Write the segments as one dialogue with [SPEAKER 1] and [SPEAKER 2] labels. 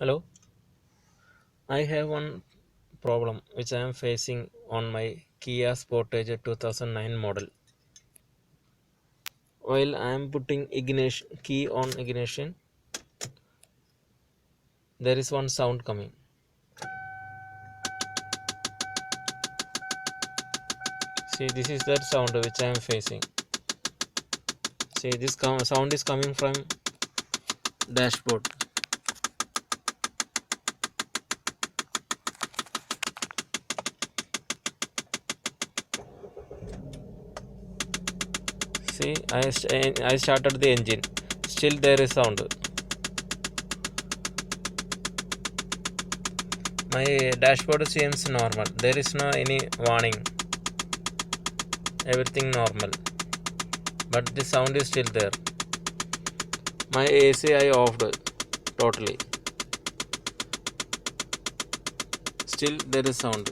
[SPEAKER 1] Hello, I have one problem which I am facing on my Kia Sportage 2009 model. While I am putting ignition key on ignition, there is one sound coming. See, this is that sound which I am facing. See, this sound is coming from dashboard. See, I started the engine. Still there is sound. My dashboard seems normal. There is no any warning. Everything normal. But the sound is still there. My AC I offed totally. Still there is sound.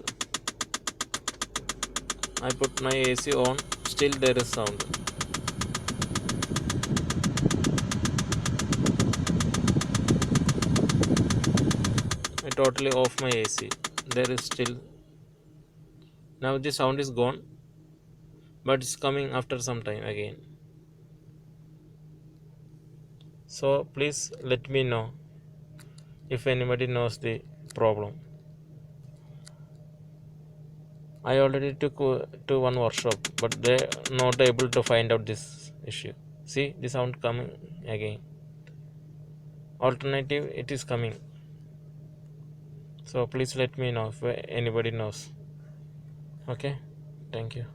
[SPEAKER 1] I put my AC on. Still there is sound. I totally off my AC. There is still. Now the sound is gone, but it's coming after some time again. So please let me know if anybody knows the problem. I already took to one workshop, but they not able to find out this issue. See the sound coming again. Alternative, it is coming. So please let me know if anybody knows. Okay, thank you.